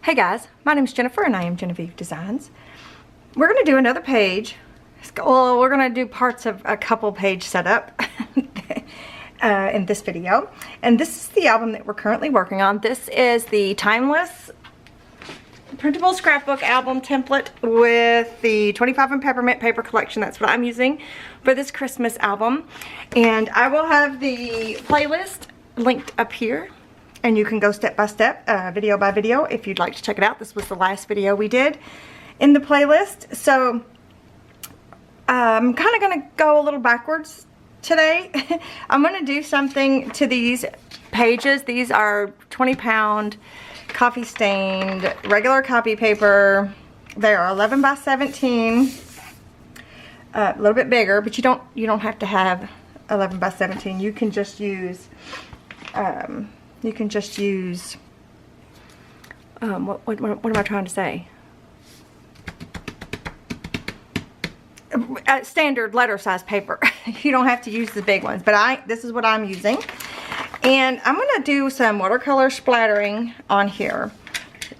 Hey guys, my name is Jennifer and I am Genevieve Designs. We're going to do another page. Well, we're going to do parts of a couple page setup in this video. And this is the album that we're currently working on. This is the Timeless printable scrapbook album template with the 25 and Peppermint paper collection. That's what I'm using for this Christmas album. And I will have the playlist linked up here. And you can go step by step, video by video, if you'd like to check it out. This was the last video we did in the playlist. So I'm kind of going to go a little backwards today. I'm going to do something to these pages. These are 20-pound coffee stained regular copy paper. They are 11 by 17, a little bit bigger, but you don't have to have 11 by 17. You can just use what am I trying to say? Standard letter size paper. You don't have to use the big ones, but this is what I'm using. And I'm going to do some watercolor splattering on here.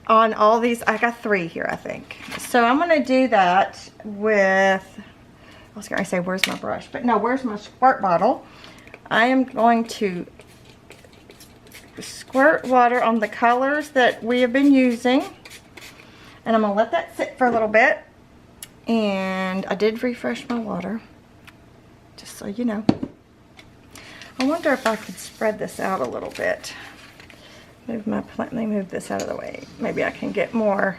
On all these, I got 3 here, I think. So I'm going to do that with, I was going to say, where's my brush? But no, where's my squirt bottle? I am going to squirt water on the colors that we have been using. And I'm going to let that sit for a little bit. And I did refresh my water, just so you know. I wonder if I could spread this out a little bit. Let me move this out of the way. Maybe I can get more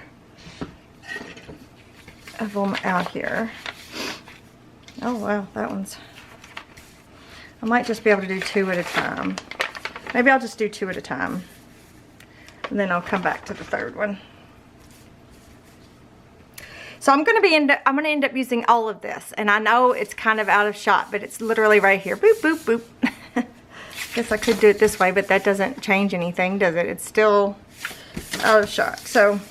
of them out here. Oh wow, that one's... I might just be able to do 2 at a time. Maybe I'll just do 2 at a time. And then I'll come back to the 3rd one. So I'm going to end up using all of this. And I know it's kind of out of shot, but it's literally right here. Boop, boop, boop. Guess I could do it this way, but that doesn't change anything, does it? It's still out of shot. So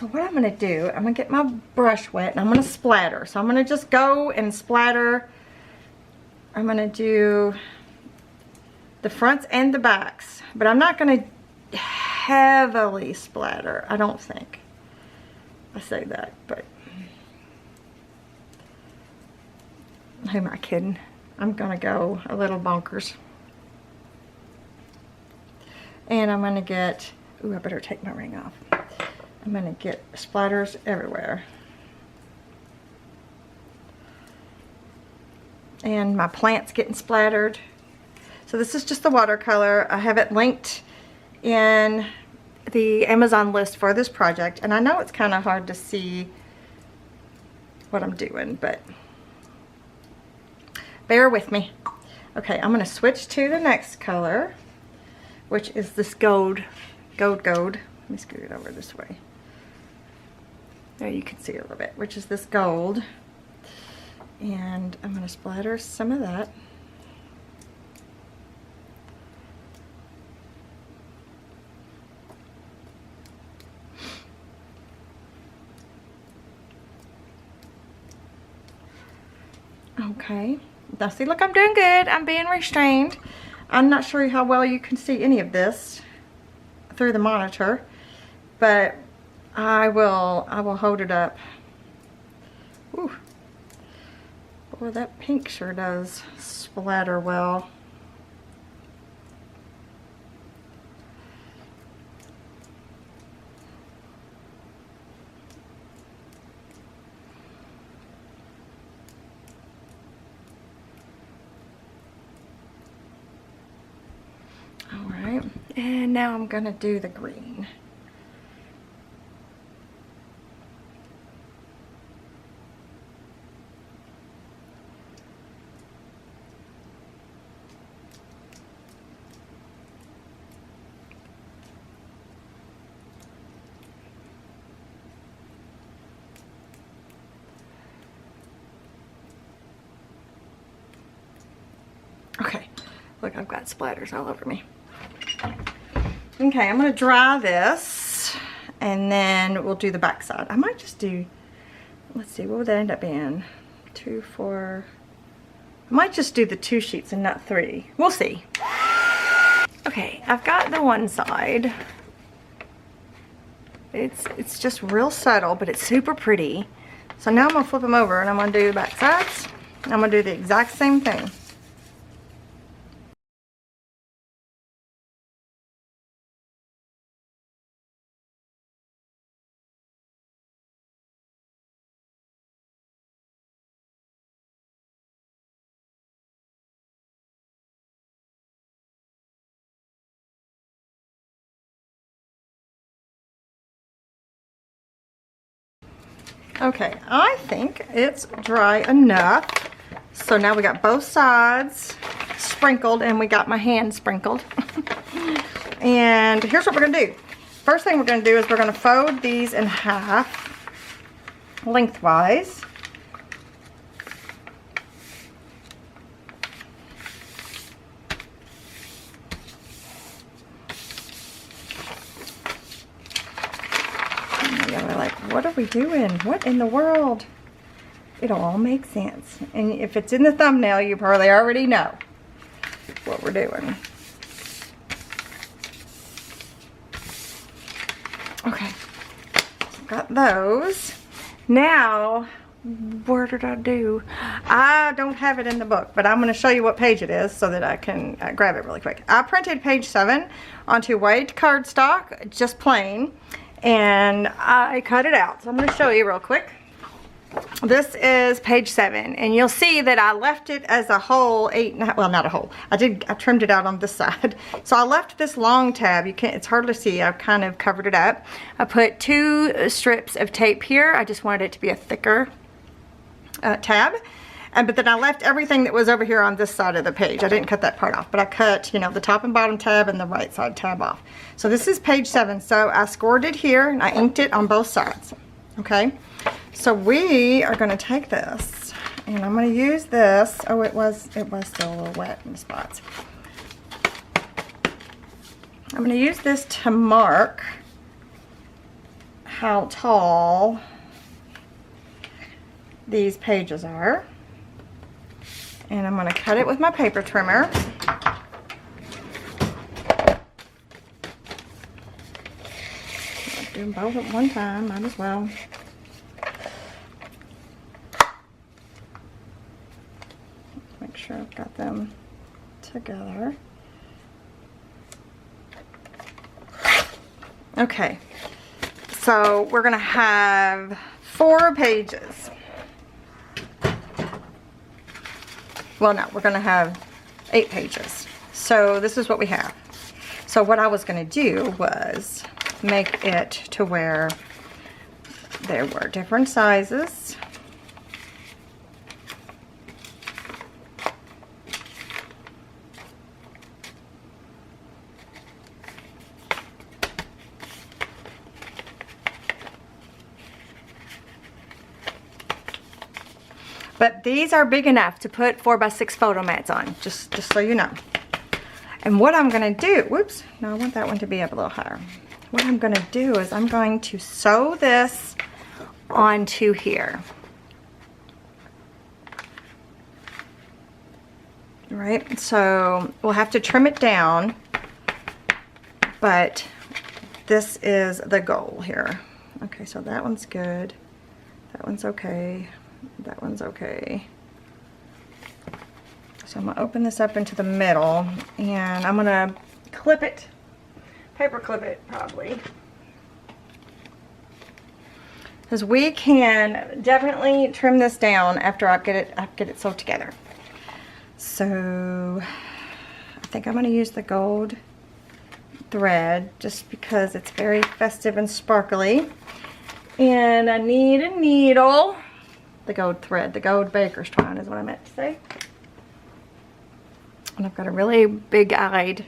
what I'm going to do, I'm going to get my brush wet and I'm going to splatter. So I'm going to just go and splatter. I'm going to do the fronts and the backs, but I'm not going to heavily splatter, I don't think. I say that, but who am I kidding? I'm gonna go a little bonkers. And I'm gonna get, ooh, I better take my ring off. I'm gonna get splatters everywhere. And my plant's getting splattered. So this is just the watercolor. I have it linked in the Amazon list for this project, and I know it's kind of hard to see what I'm doing, but bear with me. Okay, I'm going to switch to the next color, which is this gold. Let me scoot it over this way. There you can see a little bit, which is this gold, and I'm going to splatter some of that. Okay, now see, look, I'm doing good. I'm being restrained. I'm not sure how well you can see any of this through the monitor, but I will hold it up. Ooh. Boy, that pink sure does splatter well. Alright, and now I'm going to do the green. Okay, look, I've got splatters all over me. Okay, I'm going to dry this and then we'll do the back side. I might just do, let's see, what would that end up being? 2, 4, I might just do the 2 sheets and not 3. We'll see. Okay, I've got the one side. It's just real subtle, but it's super pretty. So now I'm gonna flip them over and I'm gonna do the back sides. I'm gonna do the exact same thing. Okay, I think it's dry enough. So now we got both sides sprinkled and we got my hand sprinkled. And here's what we're gonna do. First thing we're gonna do is we're gonna fold these in half lengthwise. And we're like, what are we doing? What in the world? It'll all make sense. And if it's in the thumbnail, you probably already know what we're doing. Okay, got those. Now, what did I do? I don't have it in the book, but I'm going to show you what page it is so that I can grab it really quick. I printed page 7 onto white cardstock, just plain, and I cut it out. So I'm going to show you real quick. This is page 7, and you'll see that I left it as a whole 8.5, well, not a whole. I trimmed it out on this side. So I left this long tab. You can't, it's hard to see. I've kind of covered it up. I put 2 strips of tape here. I just wanted it to be a thicker tab. But then I left everything that was over here on this side of the page. I didn't cut that part off, but I cut, you know, the top and bottom tab and the right side tab off. So this is page 7. So I scored it here and I inked it on both sides. Okay. So we are going to take this, and I'm going to use this. Oh, it was still a little wet in the spots. I'm going to use this to mark how tall these pages are. And I'm going to cut it with my paper trimmer. Do them both at one time, might as well. Make sure I've got them together. Okay, so we're gonna have 4 pages. Well, no, we're gonna have 8 pages. So this is what we have. So what I was gonna do was make it to where there were different sizes. But these are big enough to put 4x6 photo mats on, just so you know. And what I'm gonna do, whoops, no, I want that one to be up a little higher. What I'm gonna do is I'm going to sew this onto here. Right, so we'll have to trim it down, but this is the goal here. Okay, so that one's good. That one's okay. That one's okay. So I'm gonna open this up into the middle and I'm gonna clip it, paper clip it probably. Because we can definitely trim this down after I get it sewed together. So I think I'm gonna use the gold thread just because it's very festive and sparkly. And I need a needle. The gold thread, the gold baker's twine is what I meant to say. And I've got a really big-eyed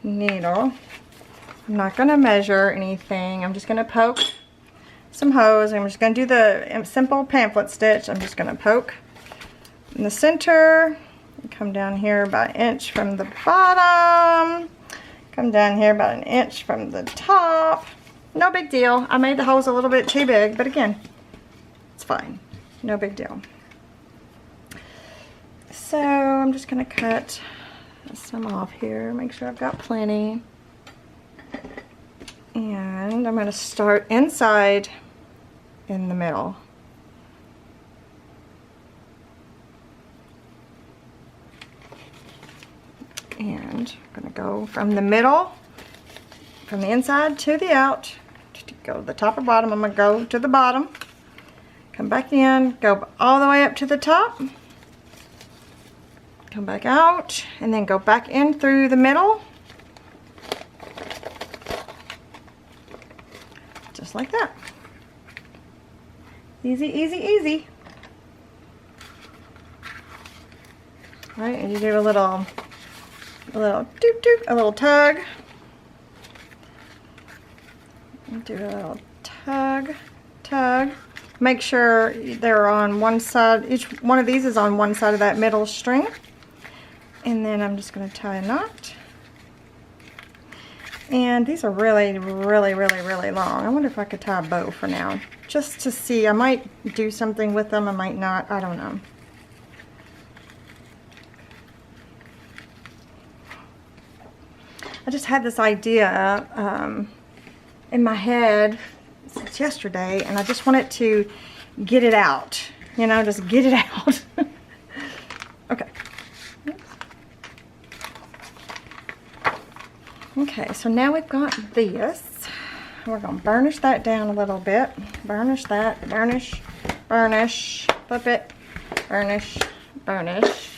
needle. I'm not going to measure anything. I'm just going to poke some holes. I'm just going to do the simple pamphlet stitch. I'm just going to poke in the center. Come down here about an inch from the bottom. Come down here about an inch from the top. No big deal. I made the holes a little bit too big, but again, it's fine. No big deal. So I'm just going to cut some off here, make sure I've got plenty. And I'm going to start inside in the middle. And I'm going to go from the middle, from the inside to the out, to go to the top or bottom. I'm going to go to the bottom, come back in, go all the way up to the top, come back out, and then go back in through the middle. Just like that. Easy, easy, easy. All right, and you do a little doop doop, a little tug. Do a little tug, tug. Make sure they're on one side. Each one of these is on one side of that middle string. And then I'm just going to tie a knot. And these are really, really, really, really long. I wonder if I could tie a bow for now, just to see. I might do something with them, I might not, I don't know. I just had this idea in my head since yesterday, and I just wanted to get it out, you know, just get it out. Okay. Okay, so now we've got this. We're going to burnish that down a little bit. Burnish that, burnish, burnish, flip it, burnish, burnish.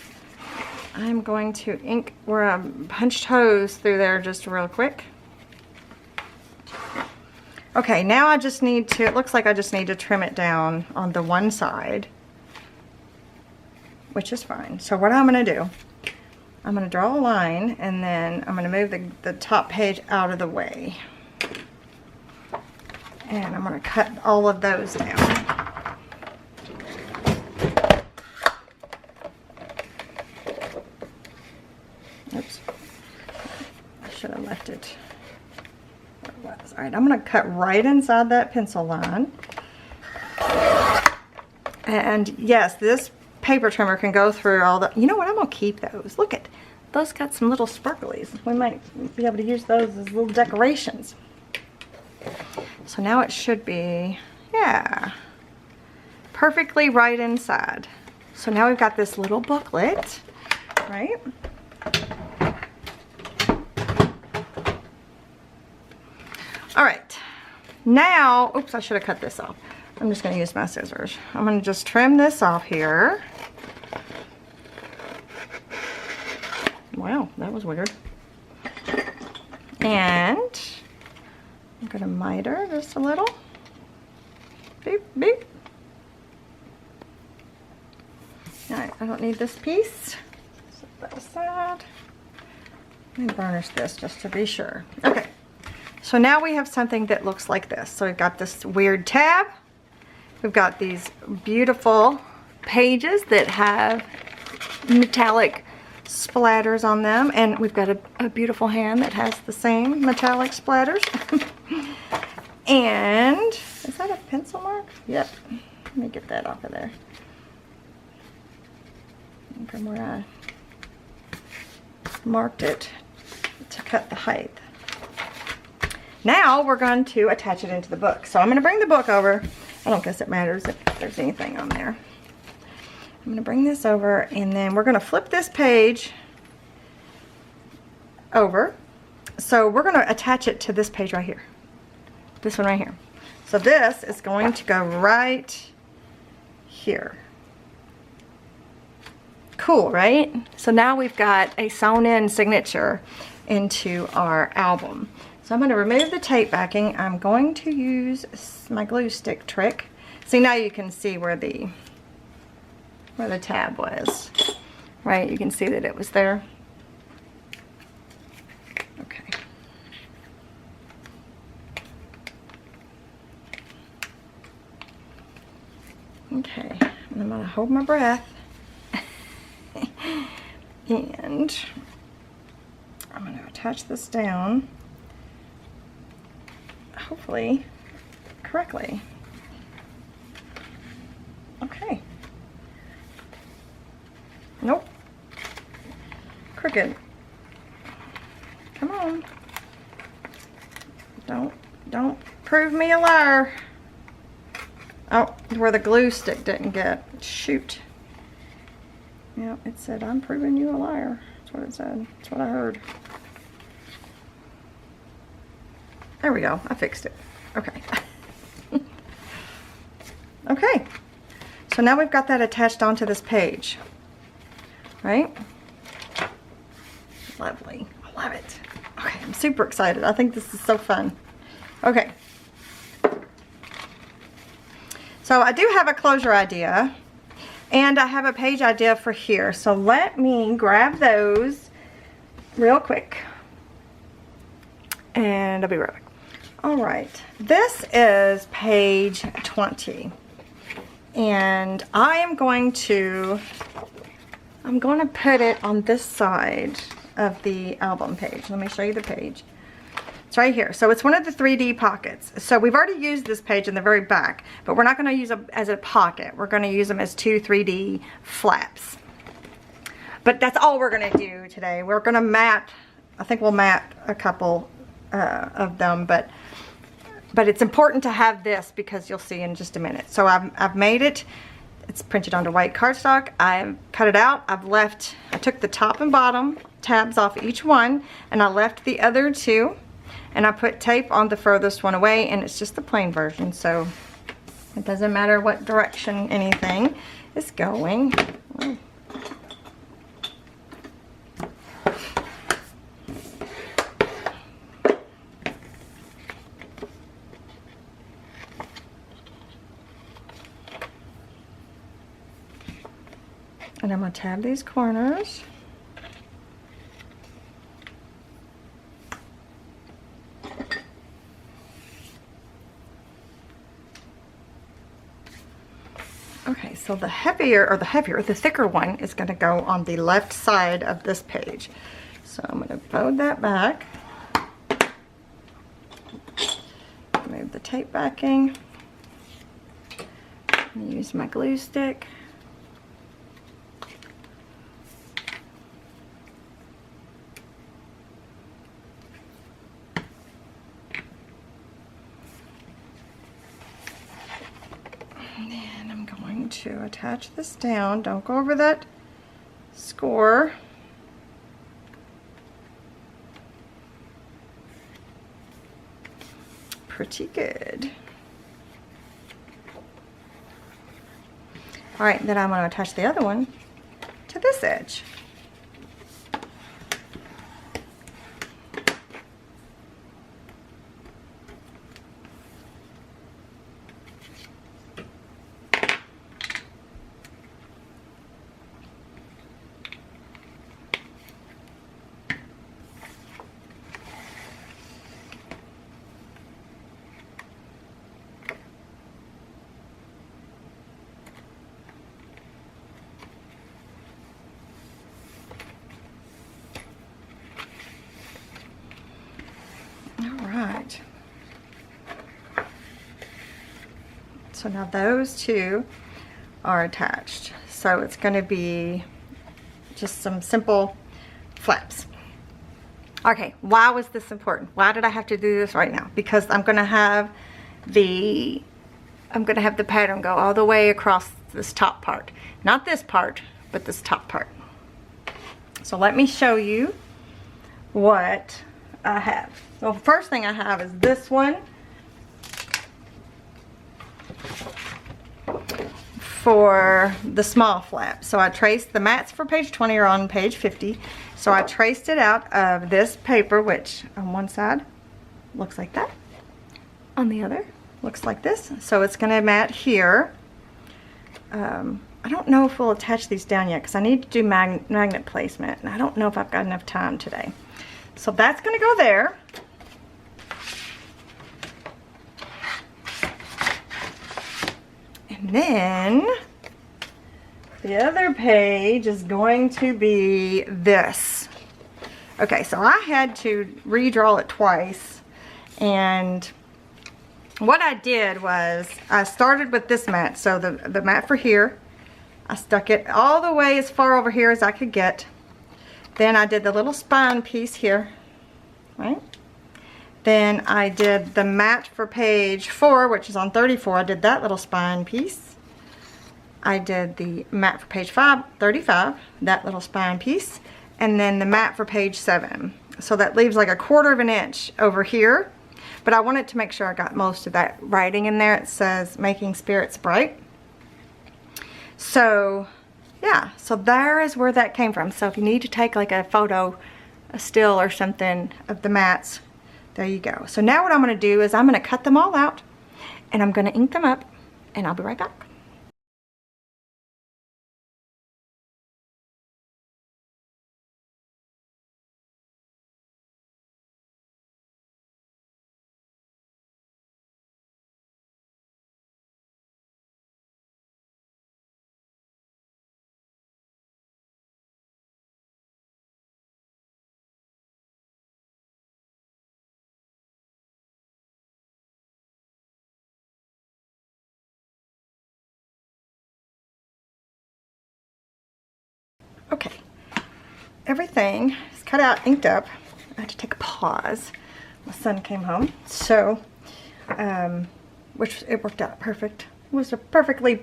I'm going to ink where I punched holes through there just real quick. Okay, now I just need to, it looks like I just need to trim it down on the one side, which is fine. So what I'm going to do, I'm going to draw a line, and then I'm going to move the top page out of the way. And I'm going to cut all of those down. Oops. I should have left it where it was. Alright, I'm going to cut right inside that pencil line. And yes, this paper trimmer can go through all the, you know what, I'm going to keep those. Look at, those got some little sparklies. We might be able to use those as little decorations. So now it should be, yeah, perfectly right inside. So now we've got this little booklet, right? All right, now, oops, I should have cut this off. I'm just going to use my scissors. I'm going to just trim this off here. Wow, that was weird. And I'm going to miter just a little. Beep, beep. All right, I don't need this piece. Set that aside. Let me burnish this just to be sure. Okay, so now we have something that looks like this. So we've got this weird tab. We've got these beautiful pages that have metallic splatters on them, and we've got a beautiful hand that has the same metallic splatters. And is that a pencil mark? Yep. Let me get that off of there. From where I marked it to cut the height. Now we're going to attach it into the book. So I'm going to bring the book over. I don't guess it matters if there's anything on there. I'm going to bring this over, and then we're going to flip this page over. So we're going to attach it to this page right here. This one right here. So this is going to go right here. Cool, right? So now we've got a sewn-in signature into our album. So I'm going to remove the tape backing. I'm going to use my glue stick trick. See, now you can see where the tab was, right? You can see that it was there. Okay. Okay, and I'm going to hold my breath. And I'm going to attach this down, hopefully correctly. Okay. Nope. Crooked. on. Don't prove me a liar. Oh, where the glue stick didn't get. Shoot. Yeah, it said, I'm proving you a liar. That's what it said. That's what I heard. There we go. I fixed it. Okay. Okay. So now we've got that attached onto this page. Right? Lovely. I love it. Okay, I'm super excited. I think this is so fun. Okay. So I do have a closure idea, and I have a page idea for here. So let me grab those real quick, and I'll be right back. All right, this is page 20, and I'm going to put it on this side of the album page. Let me show you the page. It's right here. So it's one of the 3D pockets. So we've already used this page in the very back, but we're not going to use them as a pocket. We're going to use them as 2 3D flaps. But that's all we're going to do today. We're going to mat, I think we'll mat a couple of them, but it's important to have this because you'll see in just a minute. So I've made it. It's printed onto white cardstock. I've cut it out. I took the top and bottom tabs off each one, and I left the other 2. And I put tape on the furthest one away, and it's just the plain version, so it doesn't matter what direction anything is going. Oh. And I'm going to tab these corners. Okay, so the thicker one is going to go on the left side of this page. So I'm going to fold that back. Move the tape backing. Use my glue stick. To attach this down. Don't go over that score. Pretty good. All right, then I'm going to attach the other one to this edge. So now those 2 are attached. So it's going to be just some simple flaps. Okay, why was this important? Why did I have to do this right now? Because I'm going to have the pattern go all the way across this top part. Not this part, but this top part. So let me show you what I have. So the first thing I have is this one. For the small flap. So I traced the mats for page 20 are on page 50. So I traced it out of this paper, which on one side looks like that. On the other looks like this. So it's going to mat here. I don't know if we'll attach these down yet because I need to do magnet placement, and I don't know if I've got enough time today. So that's going to go there. And then the other page is going to be this. Okay, so I had to redraw it twice, and what I did was I started with this mat. So the mat for here, I stuck it all the way as far over here as I could get. Then I did the little spine piece here Then I did the matte for page 4, which is on 34. I did that little spine piece. I did the matte for page 35, that little spine piece. And then the matte for page 7. So that leaves like a 1/4 of an inch over here. But I wanted to make sure I got most of that writing in there. It says, making spirits bright. So, yeah. So there is where that came from. So if you need to take like a photo, a still or something of the mattes, there you go. So now what I'm going to do is I'm going to cut them all out. And I'm going to ink them up. And I'll be right back. Okay, everything is cut out, inked up. I had to take a pause. My son came home, so, which it worked out perfect. It was a perfectly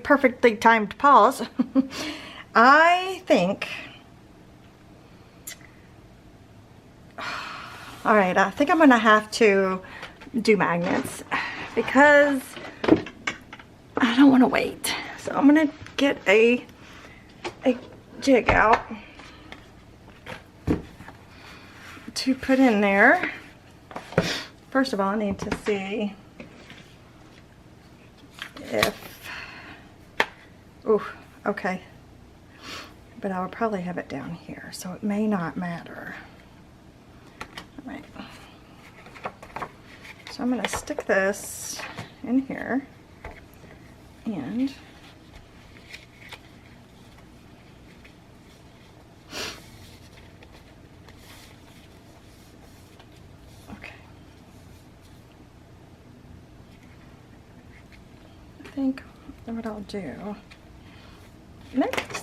timed pause. I think, all right, I think I'm gonna have to do magnets because I don't wanna wait. So I'm gonna get a jig out to put in there. First of all, I need to see if, ooh, okay, but I will probably have it down here, so it may not matter. All right, so I'm going to stick this in here and I think what I'll do,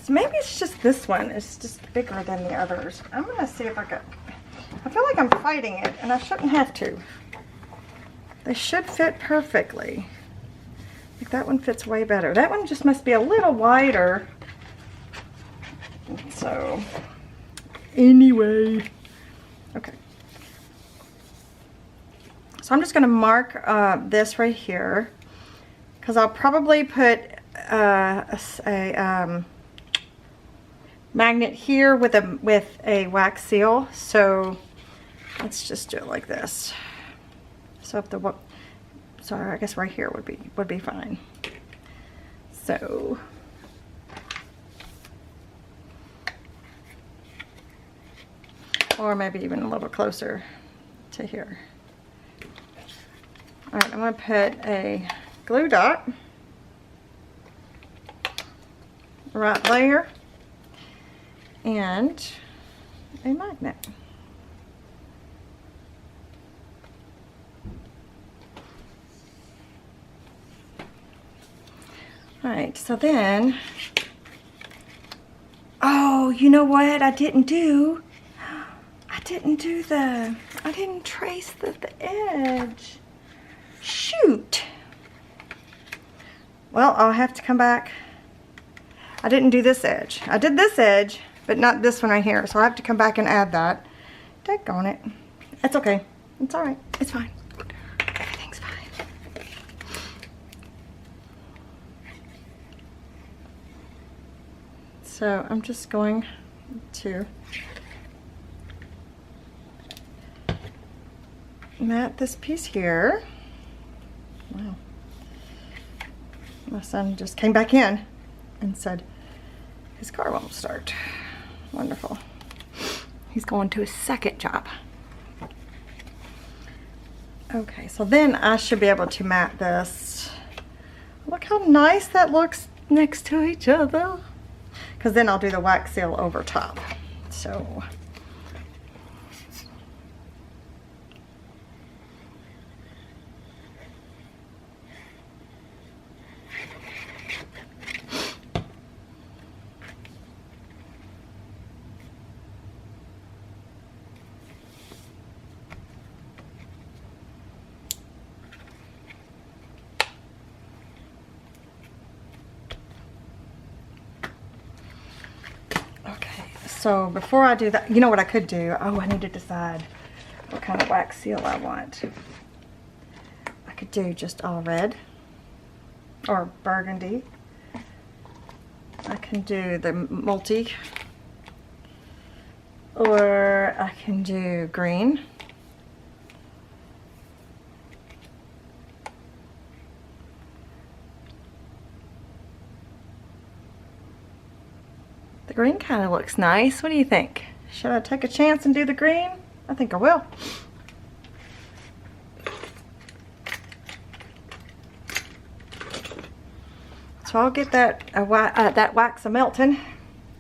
maybe it's just this one is just bigger than the others. I'm gonna see if I feel like I'm fighting it, and I shouldn't have to. They should fit perfectly. Like that one fits way better. That one just must be a little wider. So anyway, okay. So I'm just gonna mark this right here, because I'll probably put a magnet here with a wax seal. So let's just do it like this. So if the sorry, I guess right here would be fine. So or maybe even a little closer to here. All right, I'm gonna put a glue dot right there and a magnet. All right, so then, oh, you know what I didn't do? I didn't trace the edge. Shoot. Well, I'll have to come back. I didn't do this edge. I did this edge, but not this one right here. So I have to come back and add that. Daggone it. It's okay. It's all right. It's fine. Everything's fine. So I'm just going to mat this piece here. Wow. My son just came back in and said his car won't start. Wonderful. He's going to his second job. Okay, so then I should be able to mat this. Look how nice that looks next to each other. Because then I'll do the wax seal over top. So So before I do that, you know what I could do? Oh, I need to decide what kind of wax seal I want. I could do just all red or burgundy. I can do the multi, or I can do green. The green kind of looks nice. What do you think? Should I take a chance and do the green? I think I will. So I'll get that that wax a-melting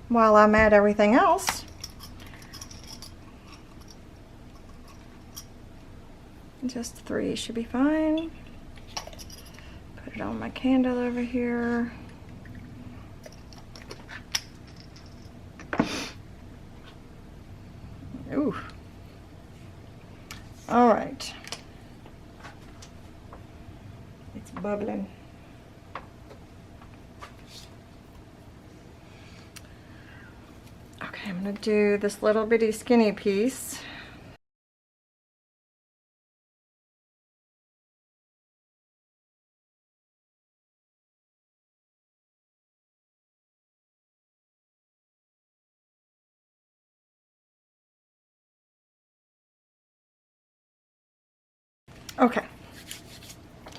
while I'm at everything else. Just 3 should be fine. Put it on my candle over here. Ooh. All right. It's bubbling. Okay, I'm gonna do this little bitty skinny piece. Okay,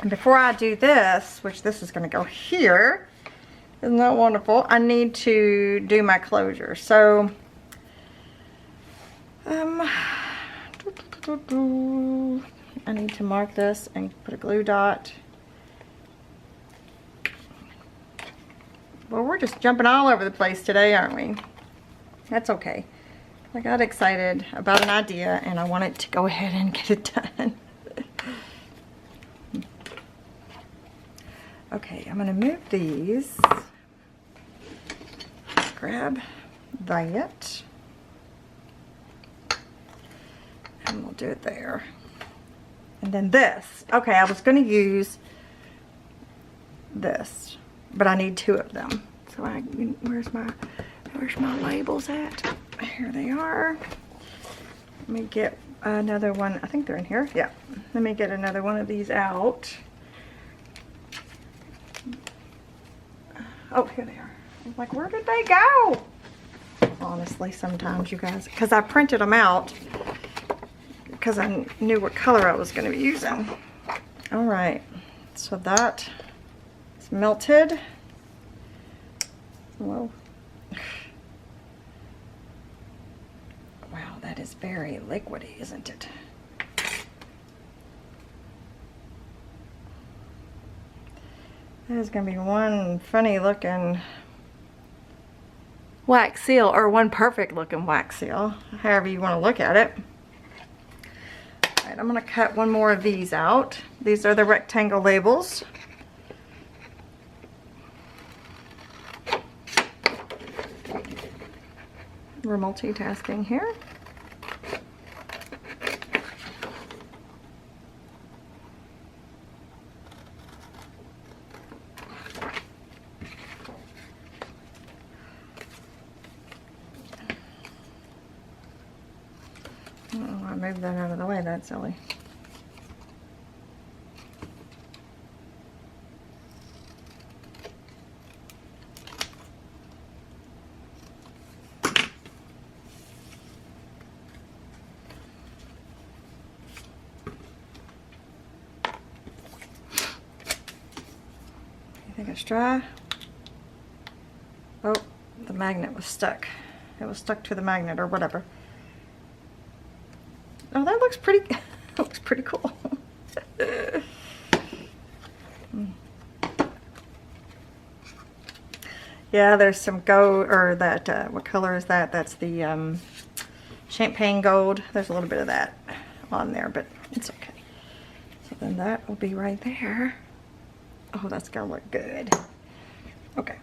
and before I do this, which this is going to go here, isn't that wonderful? I need to do my closure. So, I need to mark this and put a glue dot. Well, we're just jumping all over the place today, aren't we? That's okay. I got excited about an idea and I wanted to go ahead and get it done. Okay, I'm going to move these. Grab that. And we'll do it there. And then this. Okay, I was going to use this, but I need 2 of them. So where's my labels at? Here they are. Let me get another one. I think they're in here. Yeah. Let me get another one of these out. Oh, here they are. I was like, where did they go? Honestly, sometimes, you guys, because I printed them out because I knew what color I was going to be using. All right, so that is melted. Whoa. Wow, that is very liquidy, isn't it? That is going to be one funny looking wax seal, or one perfect looking wax seal, however you want to look at it. All right, I'm going to cut one more of these out. These are the rectangle labels. We're multitasking here. Oh, I moved that out of the way, that's silly. You think it's dry? Oh, the magnet was stuck. It was stuck to the magnet or whatever. Oh, that looks pretty, that looks pretty cool. Yeah, there's some gold, or that, what color is that? That's the champagne gold. There's a little bit of that on there, but it's okay. So then that will be right there. Oh, that's gonna look good. Okay.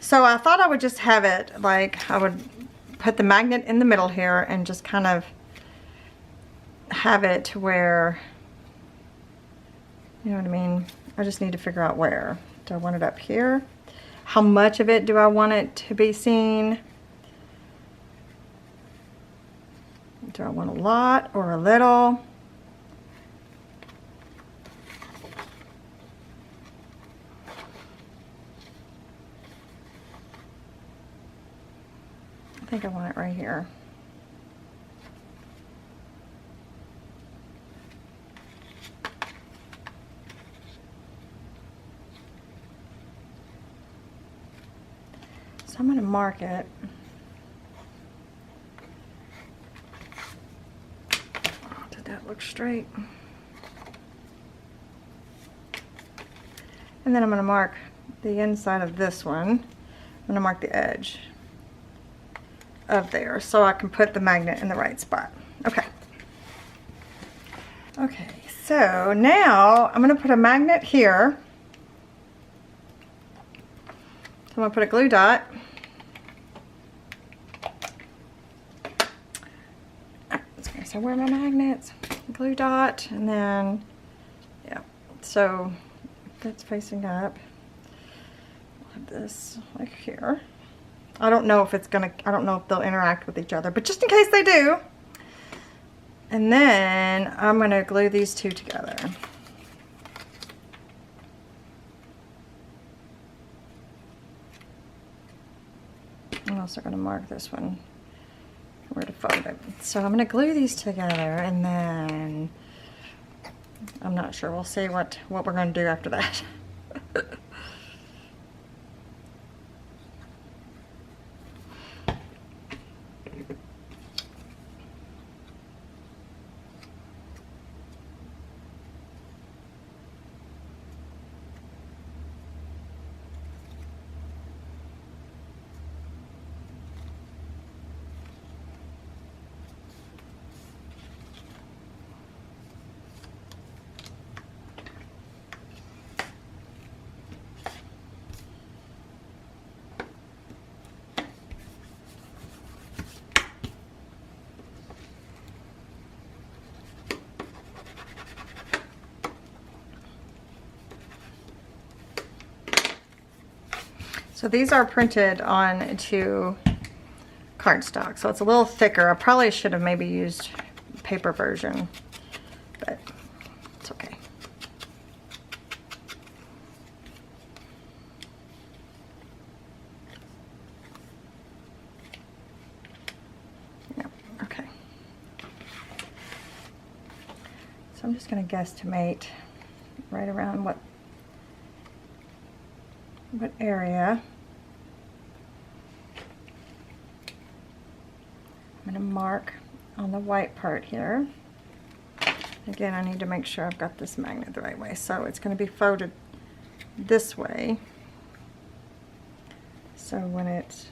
So I thought I would just have it, like, I would put the magnet in the middle here and just kind of have it to where, you know what I mean? I just need to figure out where. Do I want it up here? How much of it do I want it to be seen? Do I want a lot or a little? I think I want it right here. So I'm going to mark it. Did that look straight? And then I'm going to mark the inside of this one. I'm going to mark the edge of there so I can put the magnet in the right spot. Okay. Okay, so now I'm going to put a magnet here. So I'm going to put a glue dot. So where are my magnets? Glue dot, and then, yeah, so that's facing up. I'll have this like here. I don't know if it's gonna, I don't know if they'll interact with each other, but just in case they do. And then I'm gonna glue these two together. I'm also gonna mark this one where to fold it. So I'm gonna glue these together, and then I'm not sure, we'll see what we're gonna do after that. So these are printed onto cardstock, so it's a little thicker. I probably should have maybe used paper version, but it's okay. Yeah, okay. So I'm just going to guesstimate right around what area. I'm going to mark on the white part here. Again, I need to make sure I've got this magnet the right way. So it's going to be folded this way. So when it's,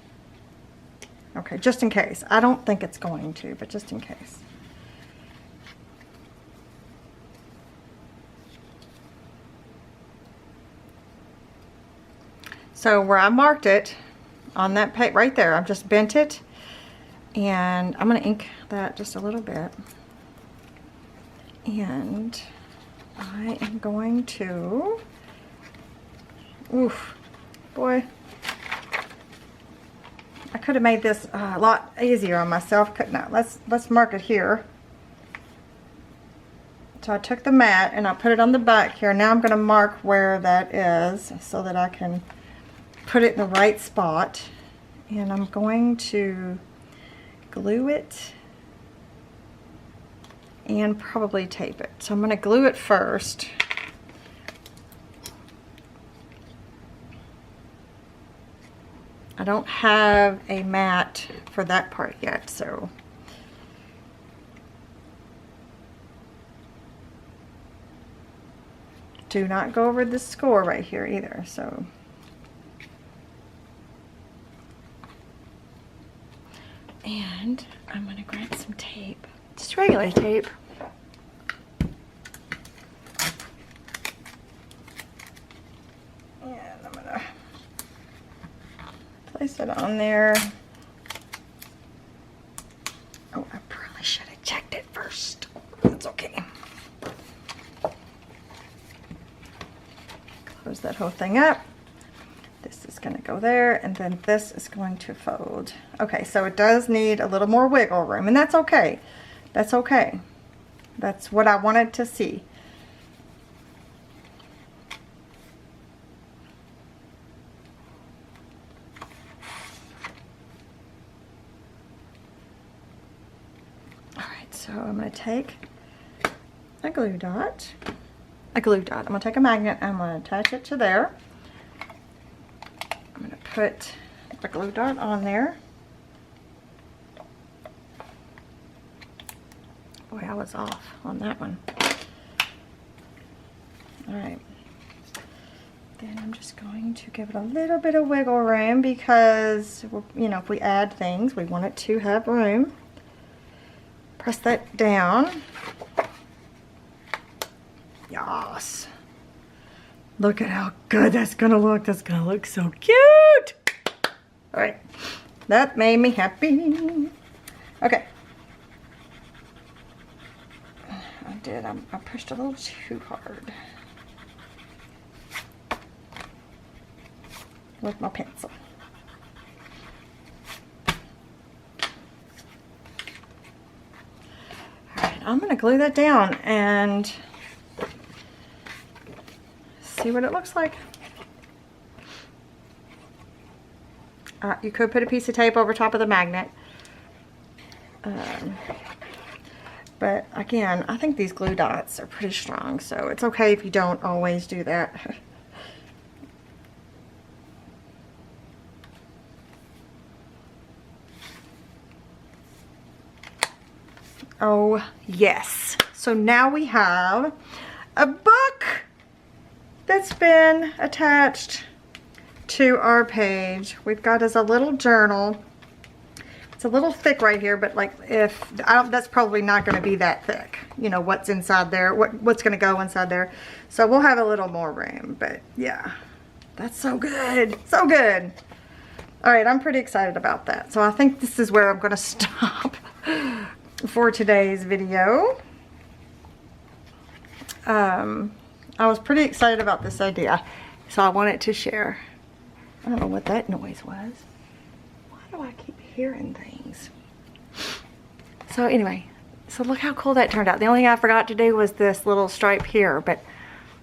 okay, just in case. I don't think it's going to, but just in case. So where I marked it on that page right there, I've just bent it, and I'm going to ink that just a little bit. And I am going to, oof, boy, I could have made this a lot easier on myself, couldn't I? Let's mark it here. So I took the mat and I put it on the back here. Now I'm going to mark where that is so that I can put it in the right spot, and I'm going to glue it and probably tape it. So I'm going to glue it first. I don't have a mat for that part yet, so do not go over the score right here either. So and I'm going to grab some tape, just regular tape. And I'm going to place it on there. Oh, I probably should have checked it first. That's okay. Close that whole thing up. This is going to go there, and then this is going to fold. Okay, so it does need a little more wiggle room, and that's okay. That's okay. That's what I wanted to see. Alright, so I'm going to take a glue dot. I'm going to take a magnet, I'm going to attach it to there. I'm going to put the glue dot on there. Boy, I was off on that one. Alright. Then I'm just going to give it a little bit of wiggle room because, you know, if we add things, we want it to have room. Press that down. Yes. Look at how good that's gonna look. That's gonna look so cute. All right, that made me happy. Okay. I pushed a little too hard with my pencil. All right, I'm gonna glue that down and see what it looks like. You could put a piece of tape over top of the magnet. But again, I think these glue dots are pretty strong, so it's okay if you don't always do that. Oh, yes. So now we have a book that's been attached to our page. We've got as a little journal. It's a little thick right here, but like that's probably not going to be that thick. You know, what's inside there, what's going to go inside there. So we'll have a little more room, but yeah, that's so good. So good. All right, I'm pretty excited about that. So I think this is where I'm going to stop for today's video. I was pretty excited about this idea, so I wanted to share. I don't know what that noise was. Why do I keep hearing things? So anyway, so look how cool that turned out. The only thing I forgot to do was this little stripe here, but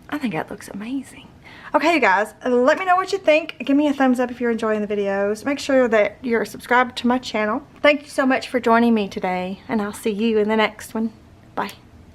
I think that looks amazing. Okay, you guys, let me know what you think. Give me a thumbs up if you're enjoying the videos. Make sure that you're subscribed to my channel. Thank you so much for joining me today, and I'll see you in the next one. Bye.